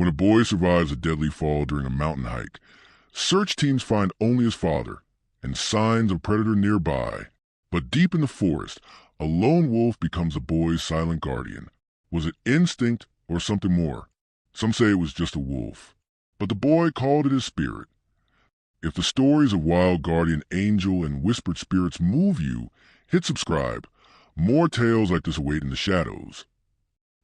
When a boy survives a deadly fall during a mountain hike, search teams find only his father and signs of a predator nearby. But deep in the forest, a lone wolf becomes the boy's silent guardian. Was it instinct or something more? Some say it was just a wolf, but the boy called it his spirit. If the stories of wild guardian angel and whispered spirits move you, hit subscribe. More tales like this await in the shadows.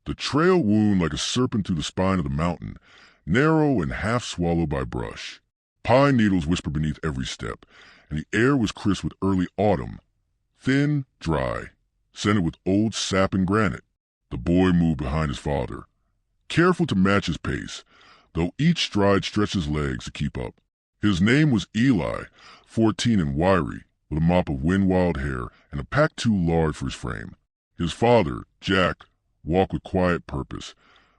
The trail wound like a serpent through the spine of the mountain, narrow and half swallowed by brush. Pine needles whispered beneath every step, and the air was crisp with early autumn, thin, dry, scented with old sap and granite. The boy moved behind his father, careful to match his pace, though each stride stretched his legs to keep up. His name was Eli, 14 and wiry, with a mop of wind-wild hair and a pack too large for his frame. His father, Jack, walked with quiet purpose,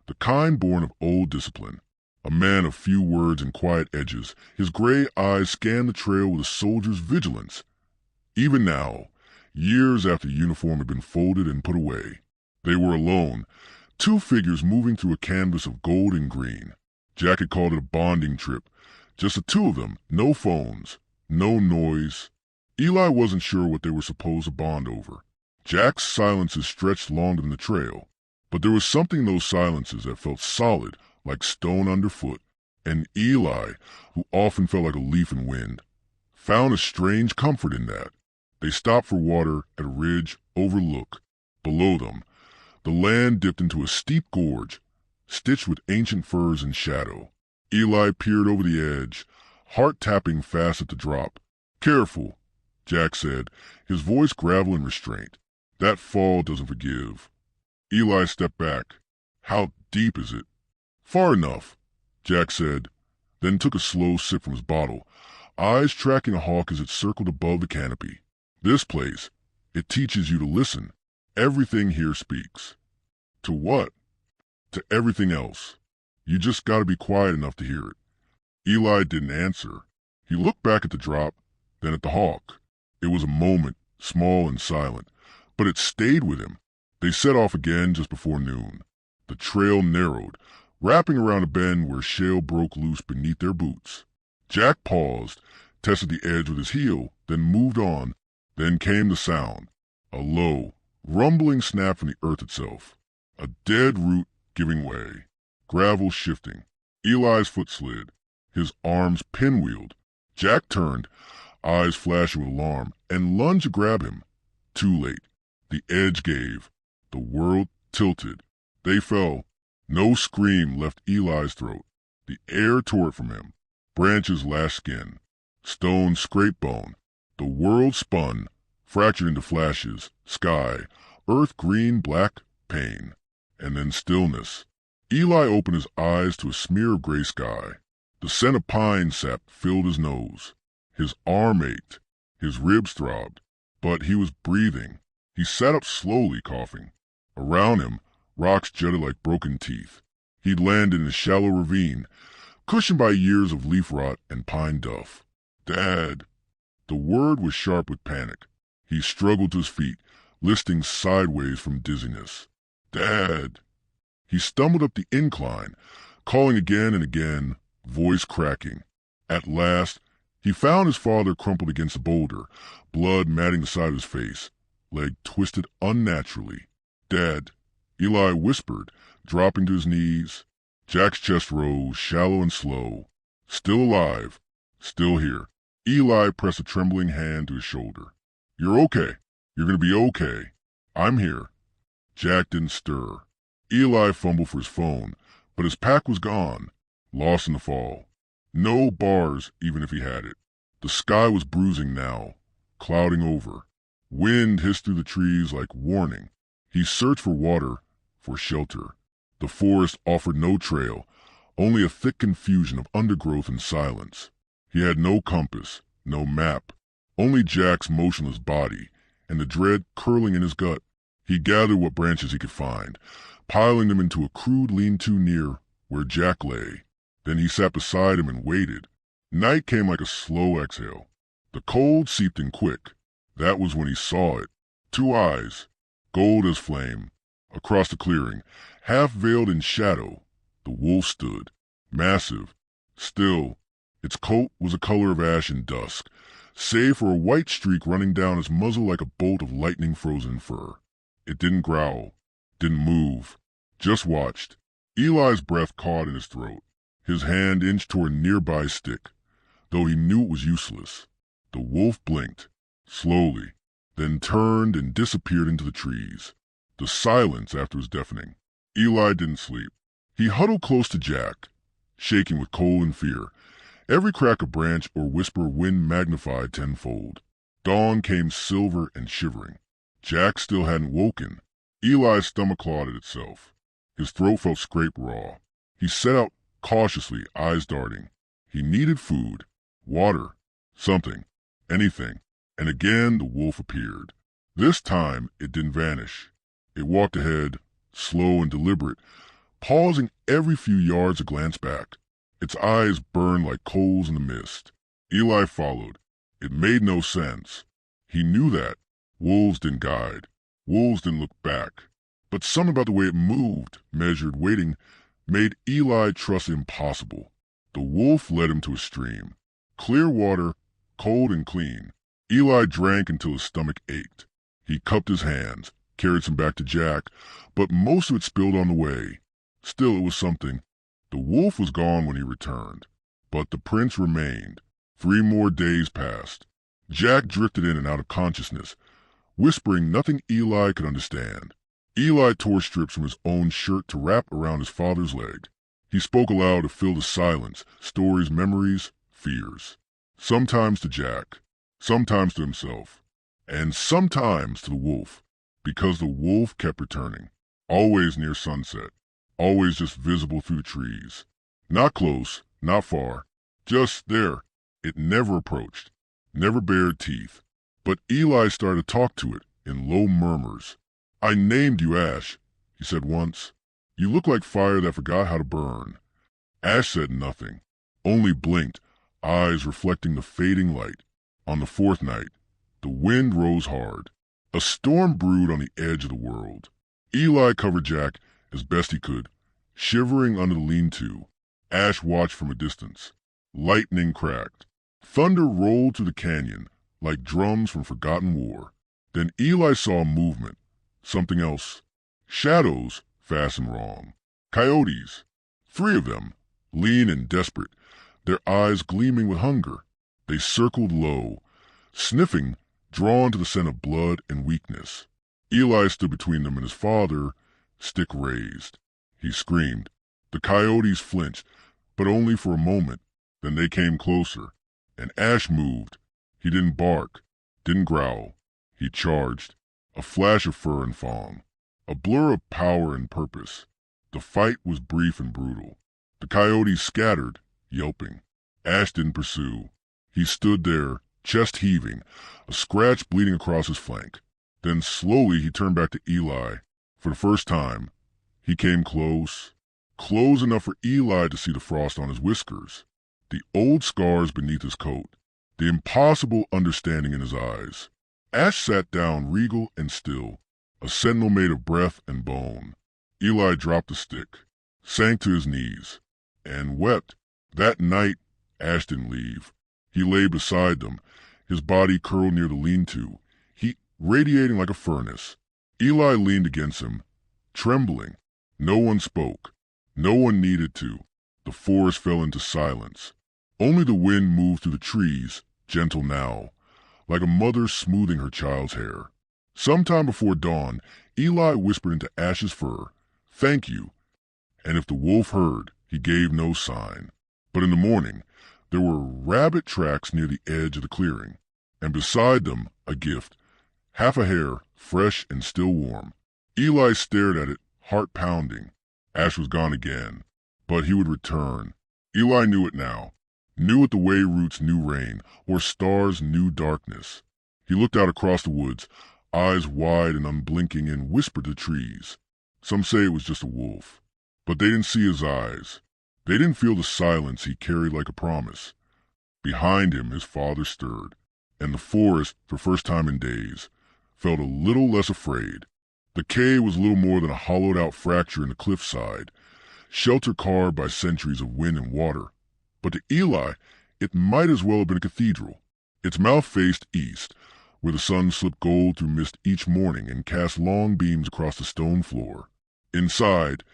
the kind born of old discipline. A man of few words and quiet edges, his gray eyes scanned the trail with a soldier's vigilance. Even now, years after the uniform had been folded and put away, they were alone, two figures moving through a canvas of gold and green. Jack had called it a bonding trip, just the two of them, no phones, no noise. Eli wasn't sure what they were supposed to bond over. Jack's silences stretched longer than the trail, but there was something in those silences that felt solid, like stone underfoot, and Eli, who often felt like a leaf in wind, found a strange comfort in that. They stopped for water at a ridge overlook. Below them, the land dipped into a steep gorge, stitched with ancient firs and shadow. Eli peered over the edge, heart tapping fast at the drop. "Careful," Jack said, his voice gravel and restraint. "That fall doesn't forgive." Eli stepped back. "How deep is it?" "Far enough," Jack said, then took a slow sip from his bottle, eyes tracking a hawk as it circled above the canopy. "This place, it teaches you to listen. Everything here speaks." "To what?" "To everything else. You just gotta be quiet enough to hear it." Eli didn't answer. He looked back at the drop, then at the hawk. It was a moment, small and silent, but it stayed with him. They set off again just before noon. The trail narrowed, wrapping around a bend where shale broke loose beneath their boots. Jack paused, tested the edge with his heel, then moved on. Then came the sound, a low, rumbling snap from the earth itself. A dead root giving way, gravel shifting. Eli's foot slid, his arms pinwheeled. Jack turned, eyes flashing with alarm, and lunged to grab him. Too late. The edge gave. The world tilted. They fell. No scream left Eli's throat. The air tore it from him. Branches lashed skin. Stone scraped bone. The world spun, fractured into flashes, sky, earth green, black, pain. And then stillness. Eli opened his eyes to a smear of gray sky. The scent of pine sap filled his nose. His arm ached. His ribs throbbed. But he was breathing. He sat up slowly, coughing. Around him, rocks jutted like broken teeth. He'd landed in a shallow ravine, cushioned by years of leaf rot and pine duff. "Dad." The word was sharp with panic. He struggled to his feet, listing sideways from dizziness. "Dad." He stumbled up the incline, calling again and again, voice cracking. At last, he found his father crumpled against a boulder, blood matting the side of his face, leg twisted unnaturally. "Dad," Eli whispered, dropping to his knees. Jack's chest rose, shallow and slow. Still alive, still here. Eli pressed a trembling hand to his shoulder. "You're okay. You're going to be okay. I'm here." Jack didn't stir. Eli fumbled for his phone, but his pack was gone, lost in the fall. No bars, even if he had it. The sky was bruising now, clouding over. Wind hissed through the trees like warning. He searched for water, for shelter. The forest offered no trail, only a thick confusion of undergrowth and silence. He had no compass, no map, only Jack's motionless body and the dread curling in his gut. He gathered what branches he could find, piling them into a crude lean-to near where Jack lay. Then he sat beside him and waited. Night came like a slow exhale. The cold seeped in quick. That was when he saw it. Two eyes, gold as flame. Across the clearing, half veiled in shadow, The wolf stood, massive, still. Its coat was the color of ash in dusk, save for a white streak running down its muzzle like a bolt of lightning-frozen fur. It didn't growl, didn't move, just watched. Eli's breath caught in his throat. His hand inched toward a nearby stick, though he knew it was useless. The wolf blinked, slowly, then turned and disappeared into the trees. The silence after was deafening. Eli didn't sleep. He huddled close to Jack, shaking with cold and fear. Every crack of branch or whisper of wind magnified tenfold. Dawn came silver and shivering. Jack still hadn't woken. Eli's stomach clawed at itself. His throat felt scraped raw. He set out cautiously, eyes darting. He needed food, water, something, anything. And again the wolf appeared. This time it didn't vanish. It walked ahead, slow and deliberate, pausing every few yards to glance back. Its eyes burned like coals in the mist. Eli followed. It made no sense. He knew that. Wolves didn't guide. Wolves didn't look back. But something about the way it moved, measured, waiting, made Eli trust impossible. The wolf led him to a stream. Clear water, cold and clean. Eli drank until his stomach ached. He cupped his hands, carried some back to Jack, but most of it spilled on the way. Still, it was something. The wolf was gone when he returned, but the prince remained. 3 more days passed. Jack drifted in and out of consciousness, whispering nothing Eli could understand. Eli tore strips from his own shirt to wrap around his father's leg. He spoke aloud to fill the silence, stories, memories, fears. Sometimes to Jack, sometimes to himself, and sometimes to the wolf, because the wolf kept returning, always near sunset, always just visible through the trees. Not close, not far, just there. It never approached, never bared teeth. But Eli started to talk to it in low murmurs. "I named you Ash," he said once. "You look like fire that forgot how to burn." Ash said nothing, only blinked, eyes reflecting the fading light. On the 4th night, the wind rose hard. A storm brewed on the edge of the world. Eli covered Jack as best he could, shivering under the lean-to. Ash watched from a distance. Lightning cracked. Thunder rolled through the canyon like drums from forgotten war. Then Eli saw movement, something else. Shadows, fast and wrong. Coyotes. 3 of them, lean and desperate, their eyes gleaming with hunger. They circled low, sniffing, drawn to the scent of blood and weakness. Eli stood between them and his father, stick raised. He screamed. The coyotes flinched, but only for a moment. Then they came closer, and Ash moved. He didn't bark, didn't growl. He charged, a flash of fur and fawn, a blur of power and purpose. The fight was brief and brutal. The coyotes scattered, yelping. Ash didn't pursue. He stood there, chest heaving, a scratch bleeding across his flank. Then slowly he turned back to Eli. For the first time, he came close, close enough for Eli to see the frost on his whiskers, the old scars beneath his coat, the impossible understanding in his eyes. Ash sat down regal and still, a sentinel made of breath and bone. Eli dropped the stick, sank to his knees, and wept. That night, Ash didn't leave. He lay beside them, his body curled near the lean-to, heat radiating like a furnace. Eli leaned against him, trembling. No one spoke. No one needed to. The forest fell into silence. Only the wind moved through the trees, gentle now, like a mother smoothing her child's hair. Sometime before dawn, Eli whispered into Ash's fur, "Thank you." And if the wolf heard, he gave no sign. But in the morning, there were rabbit tracks near the edge of the clearing, and beside them a gift, half a hare, fresh and still warm. Eli stared at it, heart pounding. Ash was gone again, but he would return. Eli knew it now, knew it the way roots knew rain, or stars knew darkness. He looked out across the woods, eyes wide and unblinking, and whispered to the trees. Some say it was just a wolf, but they didn't see his eyes. They didn't feel the silence he carried like a promise. Behind him, his father stirred, and the forest, for first time in days, felt a little less afraid. The cave was little more than a hollowed-out fracture in the cliffside, shelter carved by centuries of wind and water. But to Eli, it might as well have been a cathedral. Its mouth faced east, where the sun slipped gold through mist each morning and cast long beams across the stone floor. Inside,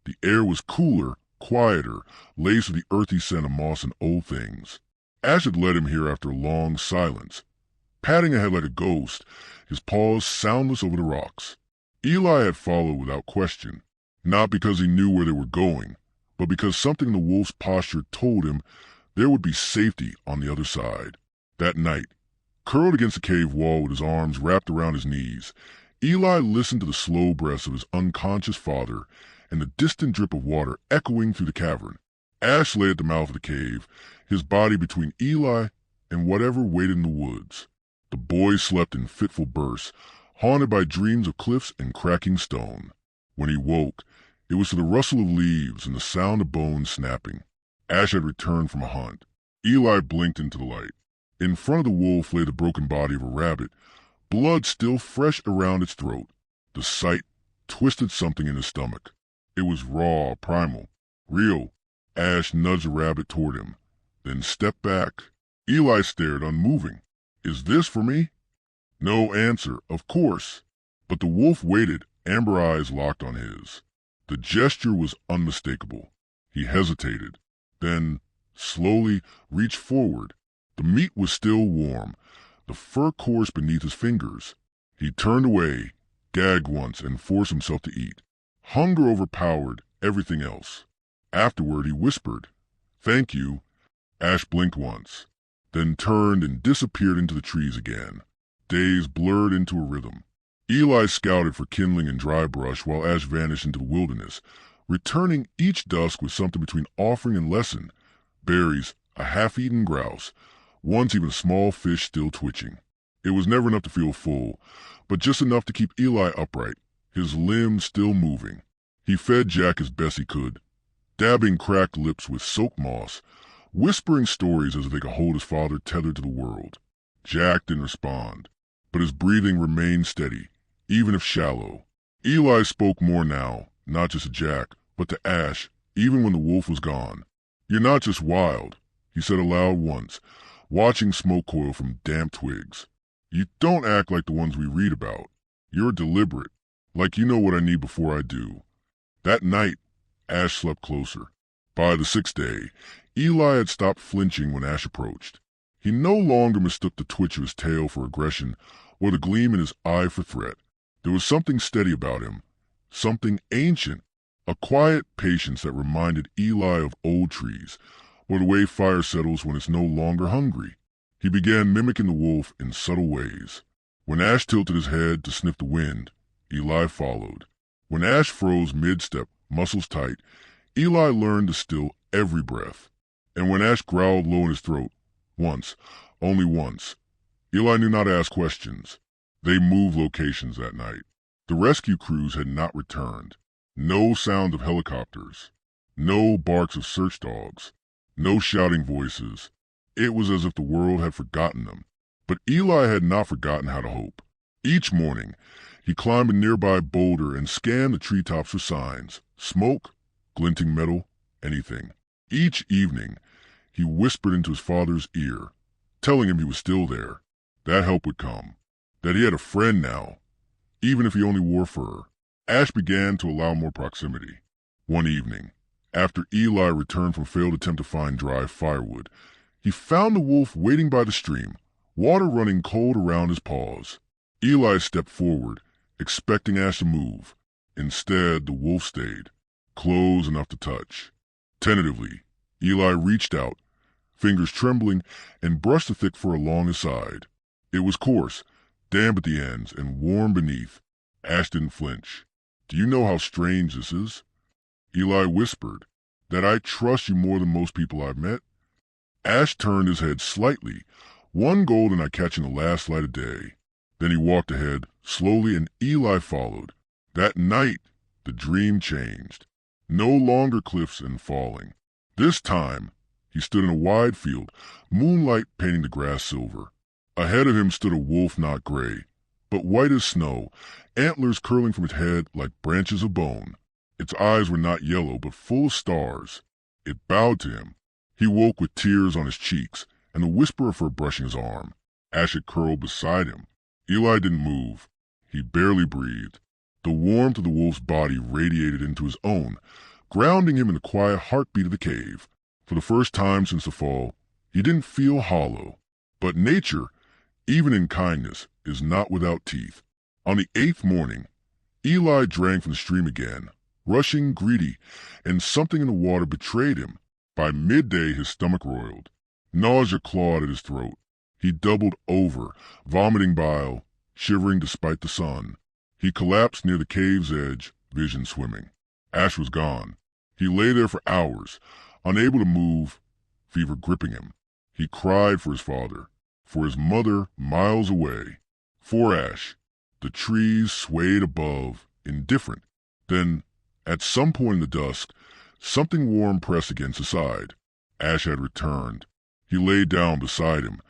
the air was cooler, quieter, laced with the earthy scent of moss and old things. Ash had led him here after a long silence, padding ahead like a ghost, his paws soundless over the rocks. Eli had followed without question, not because he knew where they were going, but because something in the wolf's posture told him there would be safety on the other side. That night, curled against the cave wall with his arms wrapped around his knees, Eli listened to the slow breaths of his unconscious father and the distant drip of water echoing through the cavern. Ash lay at the mouth of the cave, his body between Eli and whatever waited in the woods. The boy slept in fitful bursts, haunted by dreams of cliffs and cracking stone. When he woke, it was to the rustle of leaves and the sound of bones snapping. Ash had returned from a hunt. Eli blinked into the light. In front of the wolf lay the broken body of a rabbit, blood still fresh around its throat. The sight twisted something in his stomach. It was raw, primal, real. Ash nudged the rabbit toward him, then stepped back. Eli stared, unmoving. "Is this for me?" No answer, of course. But the wolf waited, amber eyes locked on his. The gesture was unmistakable. He hesitated, then slowly reached forward. The meat was still warm, the fur coarse beneath his fingers. He turned away, gagged once, and forced himself to eat. Hunger overpowered everything else. Afterward he whispered, "Thank you." Ash blinked once, then turned and disappeared into the trees again. Days blurred into a rhythm. Eli scouted for kindling and dry brush while Ash vanished into the wilderness, returning each dusk with something between offering and lesson: berries, a half-eaten grouse, once even a small fish still twitching. It was never enough to feel full, but just enough to keep Eli upright, his limbs still moving. He fed Jack as best he could, dabbing cracked lips with soaked moss, whispering stories as if they could hold his father tethered to the world. Jack didn't respond, but his breathing remained steady, even if shallow. Eli spoke more now, not just to Jack, but to Ash, even when the wolf was gone. "You're not just wild," he said aloud once, watching smoke coil from damp twigs. "You don't act like the ones we read about. You're deliberate, like you know what I need before I do." That night, Ash slept closer. By the sixth day, Eli had stopped flinching when Ash approached. He no longer mistook the twitch of his tail for aggression or the gleam in his eye for threat. There was something steady about him, something ancient, a quiet patience that reminded Eli of old trees, or the way fire settles when it's no longer hungry. He began mimicking the wolf in subtle ways. When Ash tilted his head to sniff the wind, Eli followed. When Ash froze mid-step, muscles tight, Eli learned to still every breath. And when Ash growled low in his throat, once, only once, Eli knew not to ask questions. They moved locations that night. The rescue crews had not returned. No sound of helicopters. No barks of search dogs. No shouting voices. It was as if the world had forgotten them. But Eli had not forgotten how to hope. Each morning, he climbed a nearby boulder and scanned the treetops for signs: smoke, glinting metal, anything. Each evening, he whispered into his father's ear, telling him he was still there, that help would come, that he had a friend now, even if he only wore fur. Ash began to allow more proximity. One evening, after Eli returned from a failed attempt to find dry firewood, he found the wolf waiting by the stream, water running cold around his paws. Eli stepped forward, expecting Ash to move. Instead, the wolf stayed, close enough to touch. Tentatively, Eli reached out, fingers trembling, and brushed the thick fur along his side. It was coarse, damp at the ends, and warm beneath. Ash didn't flinch. "Do you know how strange this is?" Eli whispered, "that I trust you more than most people I've met." Ash turned his head slightly, one golden eye catching the last light of day. Then he walked ahead, slowly, and Eli followed. That night, the dream changed. No longer cliffs and falling. This time, he stood in a wide field, moonlight painting the grass silver. Ahead of him stood a wolf not gray, but white as snow, antlers curling from its head like branches of bone. Its eyes were not yellow, but full of stars. It bowed to him. He woke with tears on his cheeks and the whisper of her brushing his arm. Ash had curled beside him. Eli didn't move. He barely breathed. The warmth of the wolf's body radiated into his own, grounding him in the quiet heartbeat of the cave. For the first time since the fall, he didn't feel hollow. But nature, even in kindness, is not without teeth. On the 8th morning, Eli drank from the stream again, rushing, greedy, and something in the water betrayed him. By midday, his stomach roiled. Nausea clawed at his throat. He doubled over, vomiting bile, shivering despite the sun. He collapsed near the cave's edge, vision swimming. Ash was gone. He lay there for hours, unable to move, fever gripping him. He cried for his father, for his mother miles away. For Ash. The trees swayed above, indifferent. Then, at some point in the dusk, something warm pressed against his side. Ash had returned. He lay down beside him,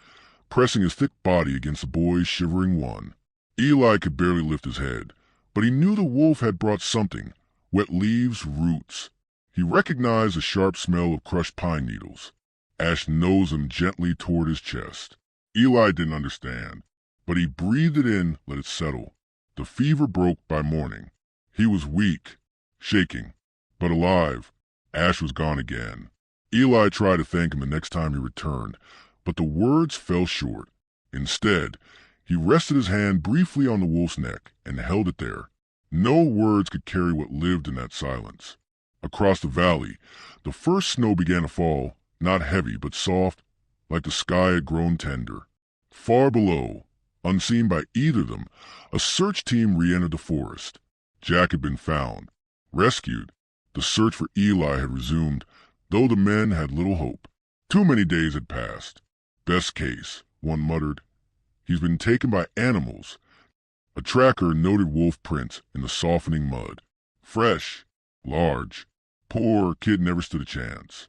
pressing his thick body against the boy's shivering one. Eli could barely lift his head, but he knew the wolf had brought something, wet leaves, roots. He recognized the sharp smell of crushed pine needles. Ash nosed them gently toward his chest. Eli didn't understand, but he breathed it in, let it settle. The fever broke by morning. He was weak, shaking, but alive. Ash was gone again. Eli tried to thank him the next time he returned, but the words fell short. Instead, he rested his hand briefly on the wolf's neck and held it there. No words could carry what lived in that silence. Across the valley, the first snow began to fall, not heavy but soft, like the sky had grown tender. Far below, unseen by either of them, a search team re-entered the forest. Jack had been found, rescued. The search for Eli had resumed, though the men had little hope. Too many days had passed. Best case, one muttered. He's been taken by animals. A tracker noted wolf prints in the softening mud. Fresh, large. Poor kid never stood a chance.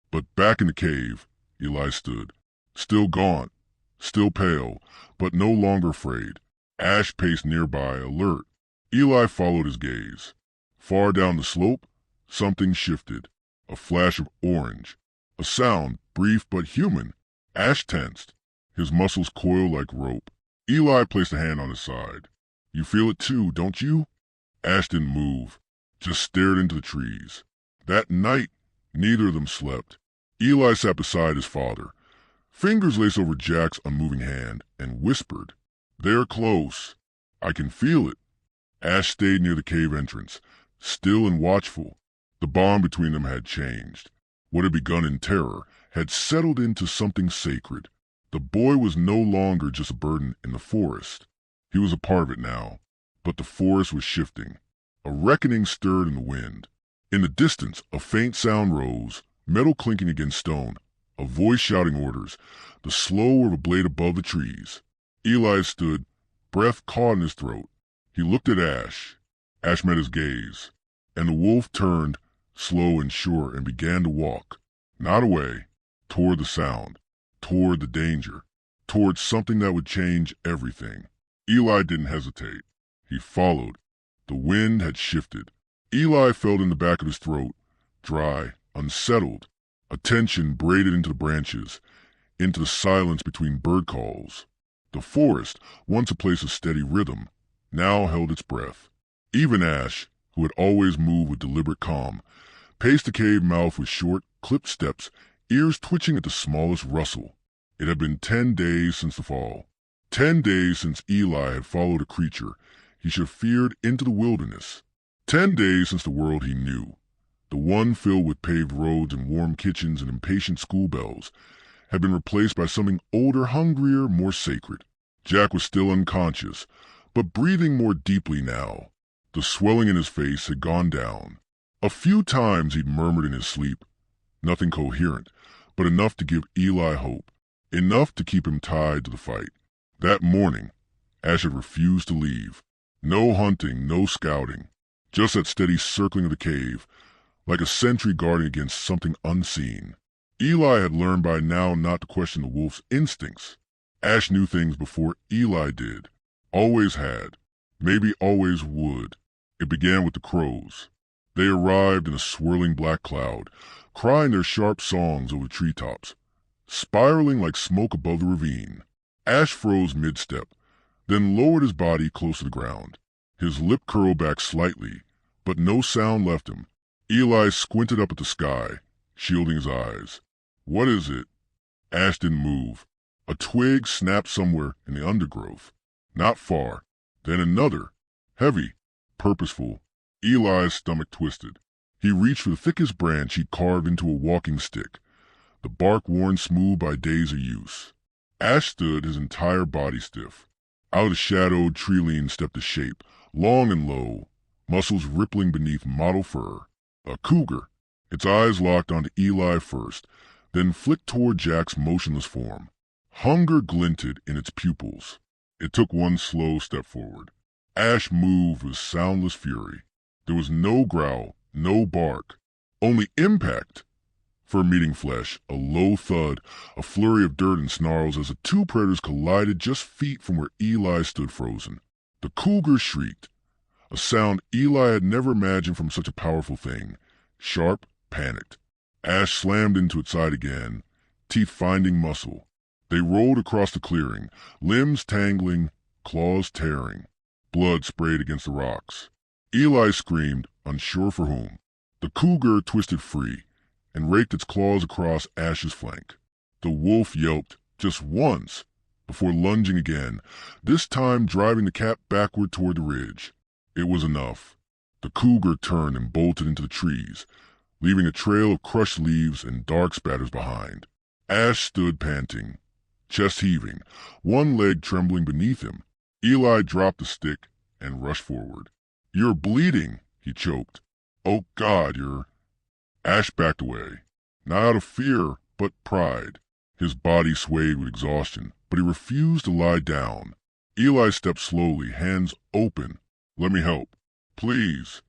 But back in the cave, Eli stood, still gaunt, still pale, but no longer afraid. Ash paced nearby, alert. Eli followed his gaze. Far down the slope, something shifted. A flash of orange. A sound, brief but human. Ash tensed. His muscles coiled like rope. Eli placed a hand on his side. You feel it too, don't you? Ash didn't move, just stared into the trees. That night, neither of them slept. Eli sat beside his father, fingers laced over Jack's unmoving hand, and whispered, They're close. I can feel it. Ash stayed near the cave entrance, still and watchful. The bond between them had changed. What had begun in terror had settled into something sacred. The boy was no longer just a burden in the forest. He was a part of it now. But the forest was shifting. A reckoning stirred in the wind. In the distance, a faint sound rose, metal clinking against stone, a voice shouting orders, the slow of a blade above the trees. Eli stood, breath caught in his throat. He looked at Ash. Ash met his gaze, and the wolf turned, slow and sure, and began to walk, not away, toward the sound, toward the danger, toward something that would change everything. Eli didn't hesitate. He followed. The wind had shifted. Eli felt in the back of his throat, dry, unsettled, a tension braided into the branches, into the silence between bird calls. The forest, once a place of steady rhythm, now held its breath. Even Ash, who had always moved with deliberate calm, paced the cave mouth with short, clipped steps, ears twitching at the smallest rustle. It had been 10 days since the fall. 10 days since Eli had followed a creature he should have feared into the wilderness. 10 days since the world he knew, the one filled with paved roads and warm kitchens and impatient schoolbells, had been replaced by something older, hungrier, more sacred. Jack was still unconscious, but breathing more deeply now. The swelling in his face had gone down. A few times he'd murmured in his sleep, nothing coherent, but enough to give Eli hope, enough to keep him tied to the fight. That morning, Ash had refused to leave. No hunting, no scouting, just that steady circling of the cave, like a sentry guarding against something unseen. Eli had learned by now not to question the wolf's instincts. Ash knew things before Eli did. Always had. Maybe always would. It began with the crows. They arrived in a swirling black cloud, crying their sharp songs over the treetops, spiraling like smoke above the ravine. Ash froze mid-step, then lowered his body close to the ground. His lip curled back slightly, but no sound left him. Eli squinted up at the sky, shielding his eyes. "What is it?" Ash didn't move. A twig snapped somewhere in the undergrowth. Not far. Then another. Heavy. Purposeful. Eli's stomach twisted. He reached for the thickest branch he'd carved into a walking stick, the bark worn smooth by days of use. Ash stood, his entire body stiff. Out of the shadowed tree lean stepped a shape, long and low, muscles rippling beneath mottled fur. A cougar. Its eyes locked onto Eli first, then flicked toward Jack's motionless form. Hunger glinted in its pupils. It took one slow step forward. Ash moved with soundless fury. There was no growl, no bark, only impact. Fur meeting flesh, a low thud, a flurry of dirt and snarls as the two predators collided just feet from where Eli stood frozen. The cougar shrieked, a sound Eli had never imagined from such a powerful thing. Sharp, panicked. Ash slammed into its side again, teeth finding muscle. They rolled across the clearing, limbs tangling, claws tearing. Blood sprayed against the rocks. Eli screamed, unsure for whom. The cougar twisted free and raked its claws across Ash's flank. The wolf yelped just once before lunging again, this time driving the cat backward toward the ridge. It was enough. The cougar turned and bolted into the trees, leaving a trail of crushed leaves and dark spatters behind. Ash stood panting, chest heaving, one leg trembling beneath him. Eli dropped the stick and rushed forward. "You're bleeding," he choked. "Oh God, you're—" Ash backed away, not out of fear, but pride. His body swayed with exhaustion, but he refused to lie down. Eli stepped slowly, hands open. "Let me help. Please."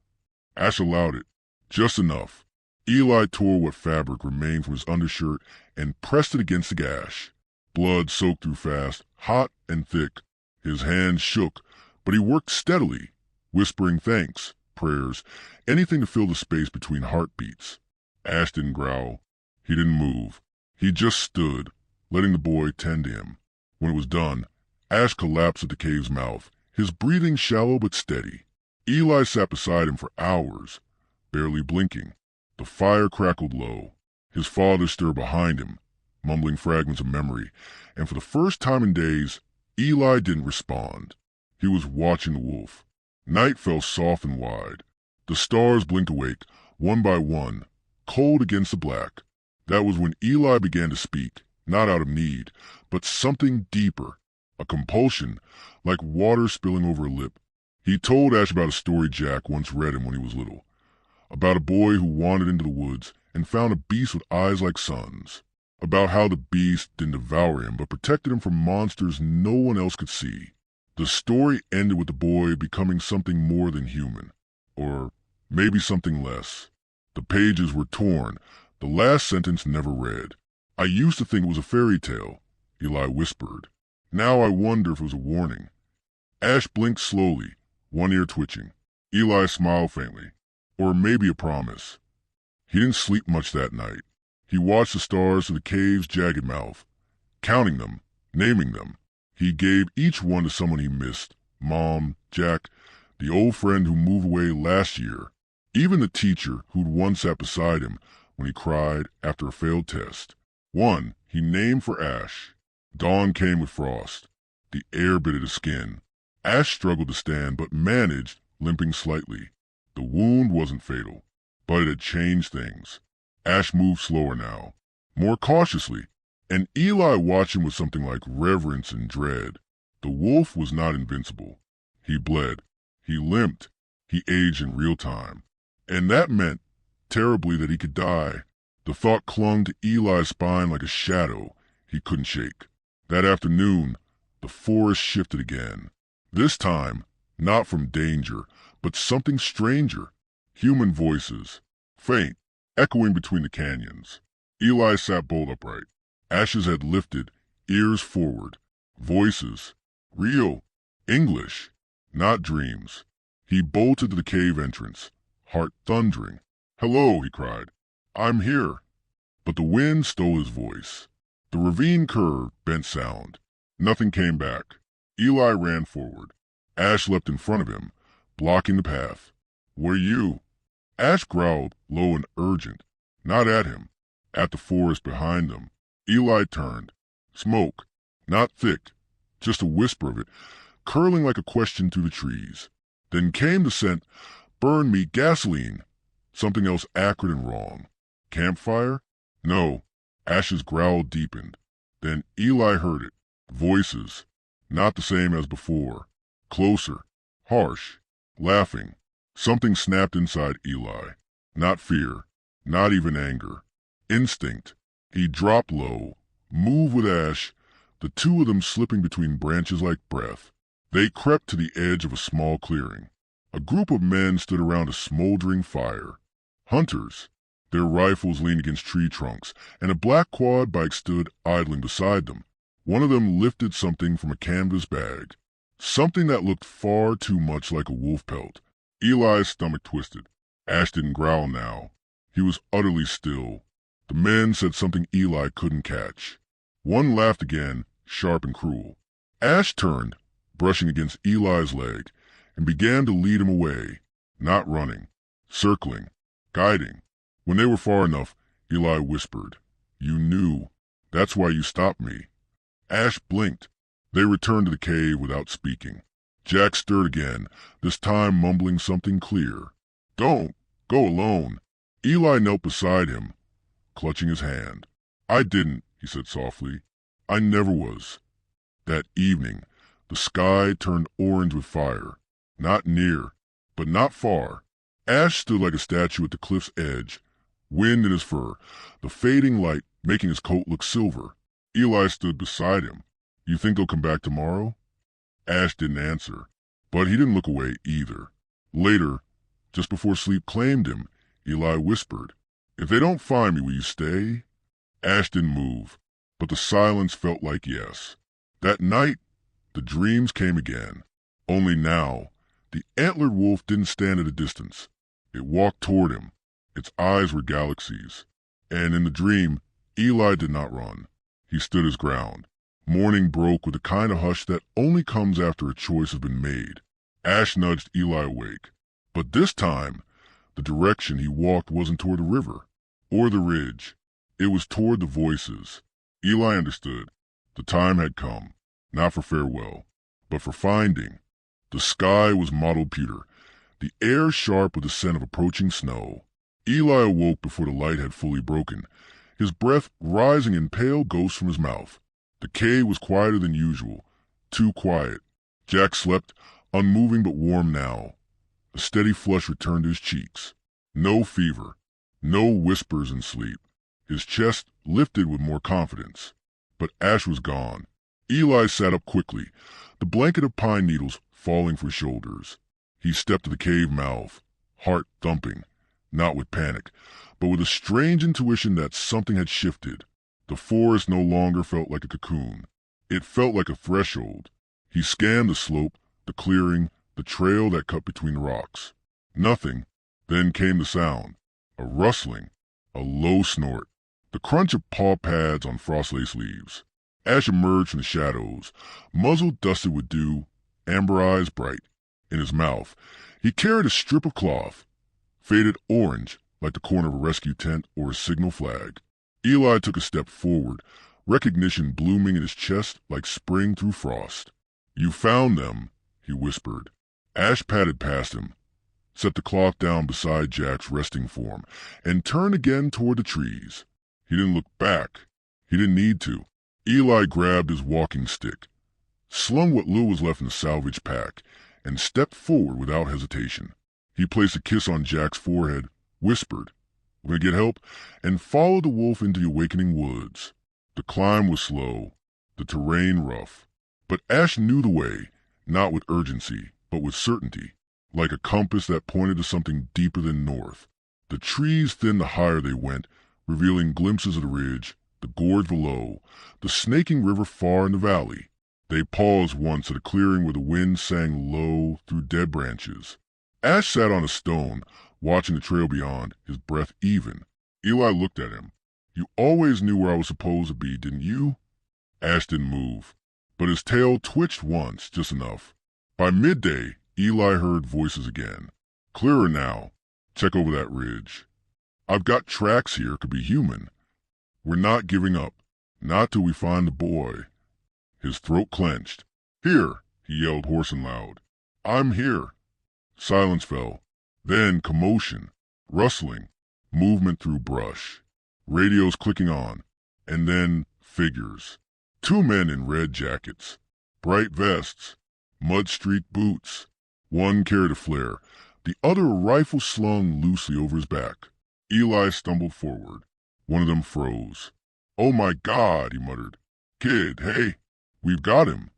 Ash allowed it. Just enough. Eli tore what fabric remained from his undershirt and pressed it against the gash. Blood soaked through fast, hot and thick. His hands shook, but he worked steadily, whispering thanks, prayers, anything to fill the space between heartbeats. Ash didn't growl. He didn't move. He just stood, letting the boy tend to him. When it was done, Ash collapsed at the cave's mouth, his breathing shallow but steady. Eli sat beside him for hours, barely blinking. The fire crackled low. His father stirred behind him, mumbling fragments of memory, and for the first time in days, Eli didn't respond. He was watching the wolf. Night fell soft and wide. The stars blinked awake, one by one, cold against the black. That was when Eli began to speak, not out of need, but something deeper, a compulsion, like water spilling over a lip. He told Ash about a story Jack once read him when he was little, about a boy who wandered into the woods and found a beast with eyes like suns, about how the beast didn't devour him but protected him from monsters no one else could see. The story ended with the boy becoming something more than human, or maybe something less. The pages were torn, the last sentence never read. "I used to think it was a fairy tale," Eli whispered. "Now I wonder if it was a warning." Ash blinked slowly, one ear twitching. Eli smiled faintly. Or maybe a promise. He didn't sleep much that night. He watched the stars through the cave's jagged mouth, counting them, naming them. He gave each one to someone he missed. Mom, Jack, the old friend who moved away last year, even the teacher who'd once sat beside him when he cried after a failed test. One he named for Ash. Dawn came with frost. The air bit at his skin. Ash struggled to stand, but managed, limping slightly. The wound wasn't fatal, but it had changed things. Ash moved slower now, more cautiously, and Eli watched him with something like reverence and dread. The wolf was not invincible. He bled. He limped. He aged in real time. And that meant, terribly, that he could die. The thought clung to Eli's spine like a shadow he couldn't shake. That afternoon, the forest shifted again. This time, not from danger, but something stranger. Human voices, faint, echoing between the canyons. Eli sat bolt upright. Ash's head lifted, ears forward. Voices. Real. English. Not dreams. He bolted to the cave entrance, heart thundering. "Hello," he cried. "I'm here." But the wind stole his voice. The ravine curved, bent sound. Nothing came back. Eli ran forward. Ash leapt in front of him, blocking the path. "What are you?" Ash growled, low and urgent. Not at him. At the forest behind them. Eli turned. Smoke. Not thick. Just a whisper of it, curling like a question through the trees. Then came the scent. Burn me, gasoline. Something else acrid and wrong. Campfire? No. Ash's growl deepened. Then Eli heard it. Voices. Not the same as before. Closer. Harsh. Laughing. Something snapped inside Eli. Not fear. Not even anger. Instinct. He dropped low. Moved with Ash, the two of them slipping between branches like breath. They crept to the edge of a small clearing. A group of men stood around a smoldering fire. Hunters. Their rifles leaned against tree trunks, and a black quad bike stood idling beside them. One of them lifted something from a canvas bag. Something that looked far too much like a wolf pelt. Eli's stomach twisted. Ash didn't growl now. He was utterly still. The men said something Eli couldn't catch. One laughed again, sharp and cruel. Ash turned, brushing against Eli's leg, and began to lead him away, not running, circling, guiding. When they were far enough, Eli whispered, "You knew. That's why you stopped me." Ash blinked. They returned to the cave without speaking. Jack stirred again, this time mumbling something clear. "Don't. Go alone." Eli knelt beside him, clutching his hand. "I didn't," he said softly. "I never was." That evening, the sky turned orange with fire. Not near, but not far. Ash stood like a statue at the cliff's edge, wind in his fur, the fading light making his coat look silver. Eli stood beside him. "You think they'll come back tomorrow?" Ash didn't answer, but he didn't look away either. Later, just before sleep claimed him, Eli whispered, "If they don't find me, will you stay?" Ash didn't move, but the silence felt like yes. That night, the dreams came again. Only now, the antlered wolf didn't stand at a distance. It walked toward him. Its eyes were galaxies. And in the dream, Eli did not run. He stood his ground. Morning broke with the kind of hush that only comes after a choice has been made. Ash nudged Eli awake. But this time, the direction he walked wasn't toward the river or the ridge. It was toward the voices. Eli understood. The time had come, not for farewell, but for finding. The sky was mottled pewter, the air sharp with the scent of approaching snow. Eli awoke before the light had fully broken, his breath rising in pale ghosts from his mouth. The cave was quieter than usual, too quiet. Jack slept, unmoving but warm now. A steady flush returned to his cheeks. No fever, no whispers in sleep. His chest lifted with more confidence. But Ash was gone. Eli sat up quickly, the blanket of pine needles falling from his shoulders. He stepped to the cave mouth, heart thumping, not with panic, but with a strange intuition that something had shifted. The forest no longer felt like a cocoon. It felt like a threshold. He scanned the slope, the clearing, the trail that cut between the rocks. Nothing. Then came the sound. A rustling, a low snort, the crunch of paw pads on frost-laced leaves. Ash emerged from the shadows, muzzle dusted with dew, amber eyes bright. In his mouth, he carried a strip of cloth, faded orange like the corner of a rescue tent or a signal flag. Eli took a step forward, recognition blooming in his chest like spring through frost. "You found them," he whispered. Ash padded past him, set the cloth down beside Jack's resting form, and turned again toward the trees. He didn't look back. He didn't need to. Eli grabbed his walking stick, slung what little was left in the salvage pack, and stepped forward without hesitation. He placed a kiss on Jack's forehead, whispered, "We're gonna get help," and followed the wolf into the awakening woods. The climb was slow, the terrain rough, but Ash knew the way, not with urgency, but with certainty, like a compass that pointed to something deeper than north. The trees thinned the higher they went, revealing glimpses of the ridge, the gorge below, the snaking river far in the valley. They paused once at a clearing where the wind sang low through dead branches. Ash sat on a stone, watching the trail beyond, his breath even. Eli looked at him. You always knew where I was supposed to be, didn't you? Ash didn't move, but his tail twitched once, just enough. By midday, Eli heard voices again. Clearer now. Check over that ridge. I've got tracks here, could be human. We're not giving up. Not till we find the boy. His throat clenched. Here, he yelled hoarse and loud. I'm here. Silence fell. Then commotion, rustling, movement through brush. Radios clicking on. And then figures. 2 men in red jackets. Bright vests. Mud-streaked boots. One carried a flare, the other a rifle slung loosely over his back. Eli stumbled forward. One of them froze. Oh my God, he muttered. Kid, hey, we've got him.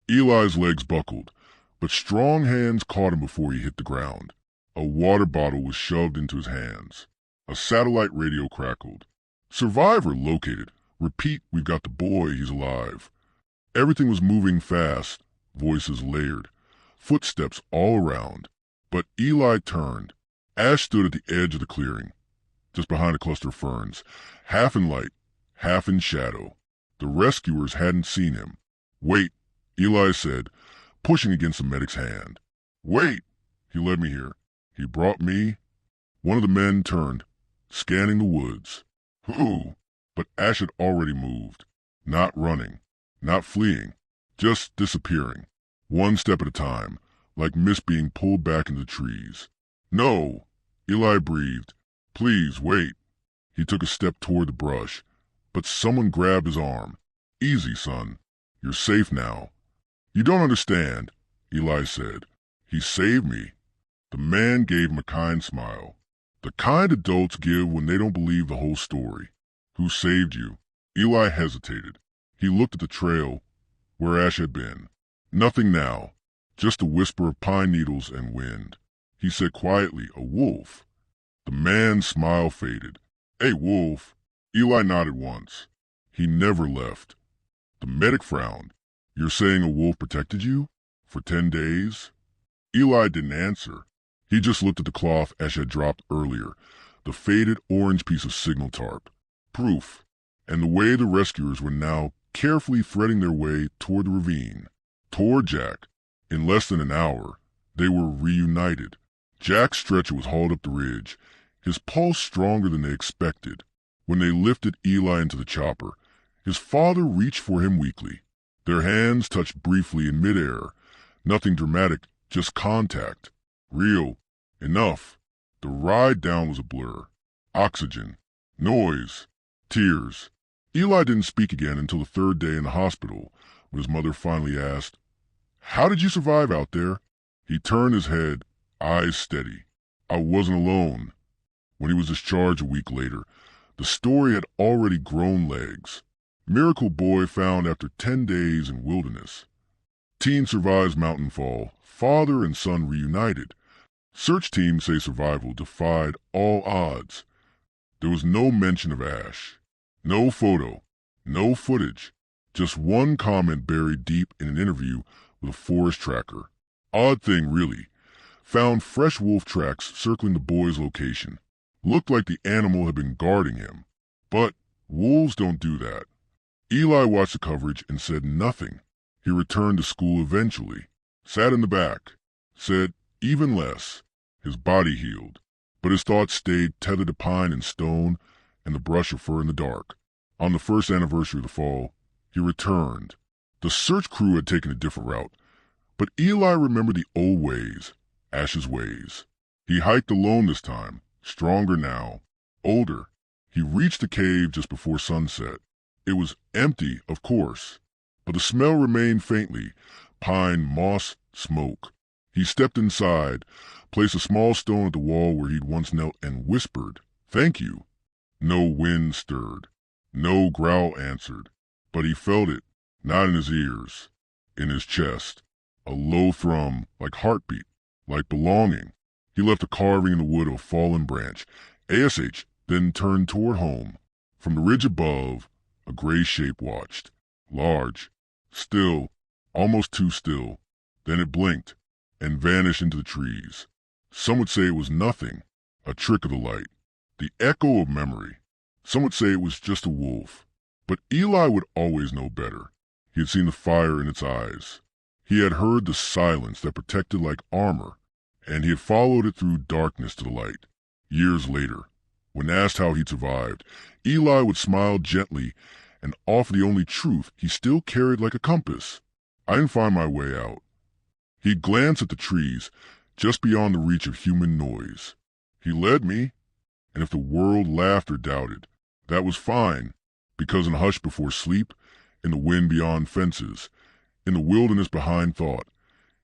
Eli's legs buckled, but strong hands caught him before he hit the ground. A water bottle was shoved into his hands. A satellite radio crackled. Survivor located. Repeat, we've got the boy, he's alive. Everything was moving fast, voices layered, footsteps all around. But Eli turned. Ash stood at the edge of the clearing, just behind a cluster of ferns, half in light, half in shadow. The rescuers hadn't seen him. Wait, Eli said, pushing against the medic's hand. Wait! He led me here. He brought me. One of the men turned, scanning the woods. Who? But Ash had already moved. Not running, not fleeing, just disappearing. One step at a time, like mist being pulled back into the trees. No! Eli breathed. Please, wait. He took a step toward the brush, but someone grabbed his arm. Easy, son. You're safe now. You don't understand, Eli said. He saved me. The man gave him a kind smile. The kind adults give when they don't believe the whole story. Who saved you? Eli hesitated. He looked at the trail, where Ash had been. Nothing now, just a whisper of pine needles and wind. He said quietly, a wolf. The man's smile faded. Hey, Wolf. Eli nodded once. He never left. The medic frowned. You're saying a wolf protected you? For 10 days? Eli didn't answer. He just looked at the cloth Ash had dropped earlier, the faded orange piece of signal tarp. Proof. And the way the rescuers were now carefully threading their way toward the ravine. Toward Jack. In less than an hour, they were reunited. Jack's stretcher was hauled up the ridge, his pulse stronger than they expected. When they lifted Eli into the chopper, his father reached for him weakly. Their hands touched briefly in midair. Nothing dramatic, just contact. Real. Enough. The ride down was a blur. Oxygen. Noise. Tears. Eli didn't speak again until the 3rd day in the hospital, when his mother finally asked, How did you survive out there? He turned his head, eyes steady. I wasn't alone. When he was discharged a week later, the story had already grown legs. Miracle boy found after 10 days in wilderness. Teen survives mountain fall. Father and son reunited. Search teams say survival defied all odds. There was no mention of Ash. No photo. No footage. Just one comment buried deep in an interview with a forest tracker. Odd thing, really. Found fresh wolf tracks circling the boy's location. Looked like the animal had been guarding him. But wolves don't do that. Eli watched the coverage and said nothing. He returned to school eventually. Sat in the back. Said even less. His body healed. But his thoughts stayed tethered to pine and stone and the brush of fur in the dark. On the 1st anniversary of the fall, he returned. The search crew had taken a different route. But Eli remembered the old ways. Ash's ways. He hiked alone this time. Stronger now. Older. He reached the cave just before sunset. It was empty, of course, but the smell remained faintly. Pine, moss, smoke. He stepped inside, placed a small stone at the wall where he'd once knelt and whispered, Thank you. No wind stirred. No growl answered. But he felt it, not in his ears, in his chest. A low thrum, like heartbeat, like belonging. He left a carving in the wood of a fallen branch. ASH, then turned toward home. From the ridge above, a gray shape watched. Large. Still. Almost too still. Then it blinked and vanished into the trees. Some would say it was nothing, a trick of the light, the echo of memory. Some would say it was just a wolf. But Eli would always know better. He had seen the fire in its eyes. He had heard the silence that protected like armor, and he had followed it through darkness to the light. Years later, when asked how he'd survived, Eli would smile gently and offer the only truth he still carried like a compass. I didn't find my way out. He'd glance at the trees, just beyond the reach of human noise. He led me, and if the world laughed or doubted, that was fine, because in hush before sleep, in the wind beyond fences, in the wilderness behind thought,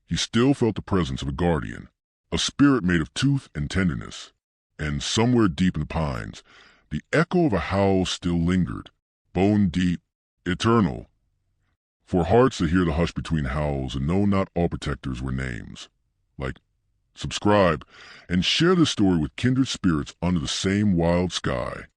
he still felt the presence of a guardian, a spirit made of tooth and tenderness. And somewhere deep in the pines, the echo of a howl still lingered, bone deep, eternal. For hearts that hear the hush between howls and know not all protectors were names. Subscribe, and share this story with kindred spirits under the same wild sky.